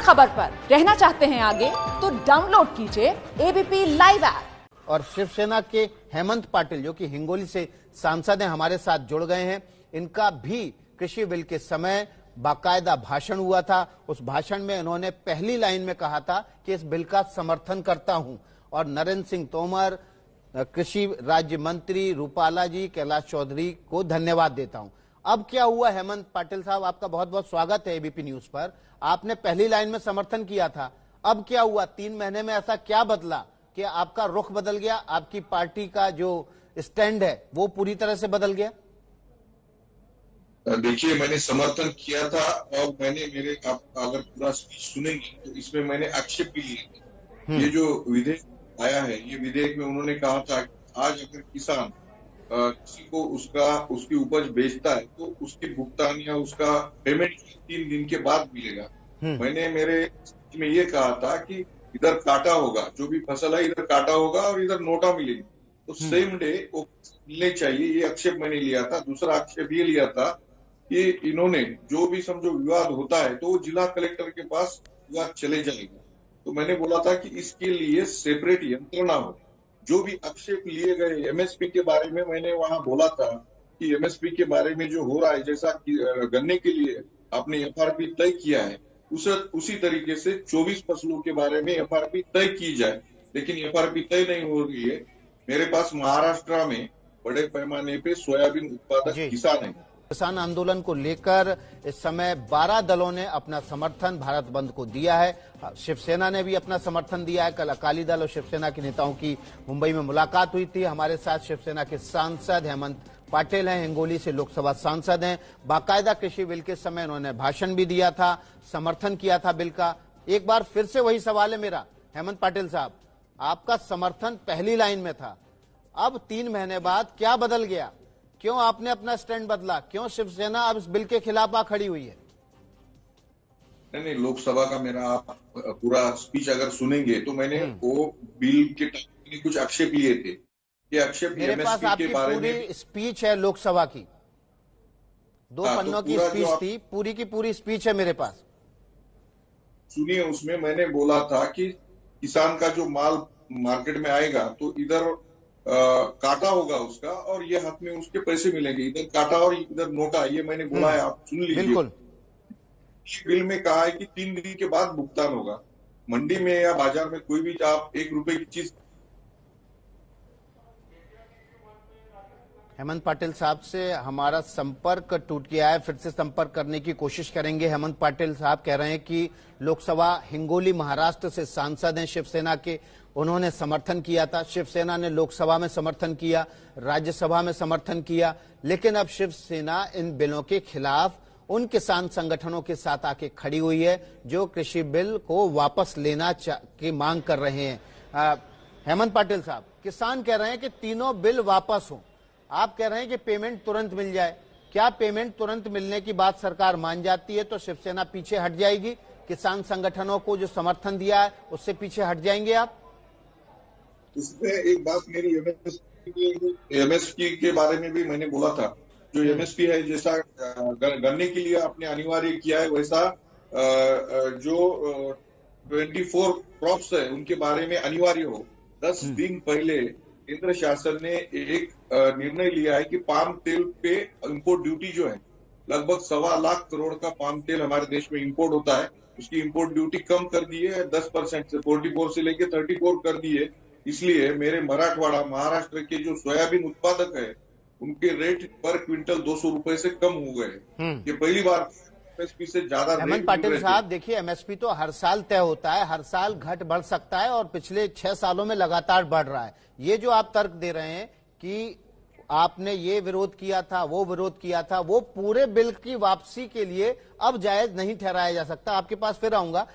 खबर पर रहना चाहते हैं आगे तो डाउनलोड कीजिए एबीपी लाइव ऐप। और शिवसेना के हेमंत पाटिल जो कि हिंगोली से सांसद हैं, हमारे साथ जुड़ गए हैं। इनका भी कृषि बिल के समय बाकायदा भाषण हुआ था। उस भाषण में इन्होंने पहली लाइन में कहा था कि इस बिल का समर्थन करता हूं और नरेंद्र सिंह तोमर, कृषि राज्य मंत्री रूपाला जी, कैलाश चौधरी को धन्यवाद देता हूं। अब क्या हुआ हेमंत पाटिल साहब, आपका बहुत बहुत स्वागत है एबीपी न्यूज पर। आपने पहली लाइन में समर्थन किया था, अब क्या हुआ? 3 महीने में ऐसा क्या बदला कि आपका रुख बदल गया, आपकी पार्टी का जो स्टैंड है वो पूरी तरह से बदल गया? देखिए, मैंने समर्थन किया था और मैंने आप अगर पूरा स्पीच सुनेंगे तो इसमें मैंने आक्षेप भी लिए। ये जो विधेयक आया है, ये विधेयक में उन्होंने कहा था आज अगर किसान किसी को उसकी उपज बेचता है तो उसकी भुगतान या उसका पेमेंट 3 दिन के बाद मिलेगा। मैंने मेरे में ये कहा था कि इधर काटा होगा, जो भी फसल है इधर काटा होगा और इधर नोटा मिलेगी, तो सेम डे वो मिलने चाहिए। ये आक्षेप मैंने लिया था। दूसरा आक्षेप ये लिया था कि इन्होंने जो भी समझो विवाद होता है तो वो जिला कलेक्टर के पास विवाद चले जाएगा। तो मैंने बोला था कि इसके लिए सेपरेट यंत्रणा हो। जो भी आक्षेप लिए गए एमएसपी के बारे में, मैंने वहां बोला था कि एमएसपी के बारे में जो हो रहा है, जैसा कि गन्ने के लिए आपने एफआरपी तय किया है, उसी तरीके से 24 फसलों के बारे में एफआरपी तय की जाए। लेकिन एफआरपी तय नहीं हो रही है। मेरे पास महाराष्ट्र में बड़े पैमाने पे सोयाबीन उत्पादक किसान हैं। किसान आंदोलन को लेकर इस समय 12 दलों ने अपना समर्थन भारत बंद को दिया है। शिवसेना ने भी अपना समर्थन दिया है। कल अकाली दल और शिवसेना के नेताओं की मुंबई में मुलाकात हुई थी। हमारे साथ शिवसेना के सांसद हेमंत पाटिल हैं, हिंगोली से लोकसभा सांसद हैं। बाकायदा कृषि बिल के समय उन्होंने भाषण भी दिया था, समर्थन किया था बिल का। एक बार फिर से वही सवाल है मेरा, हेमंत पाटिल साहब, आपका समर्थन पहली लाइन में था, अब 3 महीने बाद क्या बदल गया? क्यों आपने अपना स्टैंड बदला? क्यों शिवसेना अब इस बिल के खिलाफ आ खड़ी हुई है? नहीं, लोकसभा का मेरा आप पूरा स्पीच अगर सुनेंगे तो मैंने वो बिल के कुछ आक्षेप लिए थे। ये आक्षेप मेरे पास आपकी पूरी स्पीच है लोकसभा की, 2 पन्नों की स्पीच थी, पूरी की पूरी स्पीच है मेरे पास। सुनिए, उसमें मैंने बोला था कि किसान का जो माल मार्केट में आएगा तो इधर काटा होगा उसका और ये हाथ में उसके पैसे मिलेंगे। इधर काटा और इधर नोटा, ये मैंने बोला है, आप सुन लीजिए। बिल्कुल। बिल में कहा है कि 3 दिन के बाद भुगतान होगा। मंडी में या बाजार में कोई भी आप 1 रुपए की चीज। हेमंत पाटिल साहब से हमारा संपर्क टूट गया है, फिर से संपर्क करने की कोशिश करेंगे। हेमंत पाटिल साहब कह रहे हैं कि लोकसभा हिंगोली महाराष्ट्र से सांसद हैं शिवसेना के, उन्होंने समर्थन किया था। शिवसेना ने लोकसभा में समर्थन किया, राज्यसभा में समर्थन किया, लेकिन अब शिवसेना इन बिलों के खिलाफ उन किसान संगठनों के साथ आके खड़ी हुई है जो कृषि बिल को वापस लेना की मांग कर रहे हैं। हेमंत पाटिल साहब, किसान कह रहे हैं कि तीनों बिल वापस हो, आप कह रहे हैं कि पेमेंट तुरंत मिल जाए। क्या पेमेंट तुरंत मिलने की बात सरकार मान जाती है तो शिवसेना पीछे हट जाएगी? किसान संगठनों को जो समर्थन दिया है उससे पीछे हट जाएंगे आप? इसमें एक बात मेरी एमएसपी के बारे में भी मैंने बोला था। जो एमएसपी है, जैसा गन्ने के लिए आपने अनिवार्य किया है, वैसा जो 24 क्रॉप्स है उनके बारे में अनिवार्य हो। 10 दिन पहले केंद्र शासन ने एक निर्णय लिया है कि पाम तेल पे इंपोर्ट ड्यूटी जो है, लगभग 1.25 लाख करोड़ का पाम तेल हमारे देश में इंपोर्ट होता है, उसकी इंपोर्ट ड्यूटी कम कर दी है 10% से 44 से लेके 34 कर दी है। इसलिए मेरे मराठवाड़ा महाराष्ट्र के जो सोयाबीन उत्पादक है उनके रेट पर क्विंटल 200 रुपए से कम हो गए। ये पहली बार एमएसपी से ज्यादा। हेमंत पाटिल साहब, देखिए एमएसपी तो हर साल तय होता है, हर साल घट बढ़ सकता है और पिछले 6 सालों में लगातार बढ़ रहा है। ये जो आप तर्क दे रहे हैं कि आपने ये विरोध किया था, वो विरोध किया था, वो पूरे बिल की वापसी के लिए अब जायज नहीं ठहराया जा सकता। आपके पास फिर आऊंगा।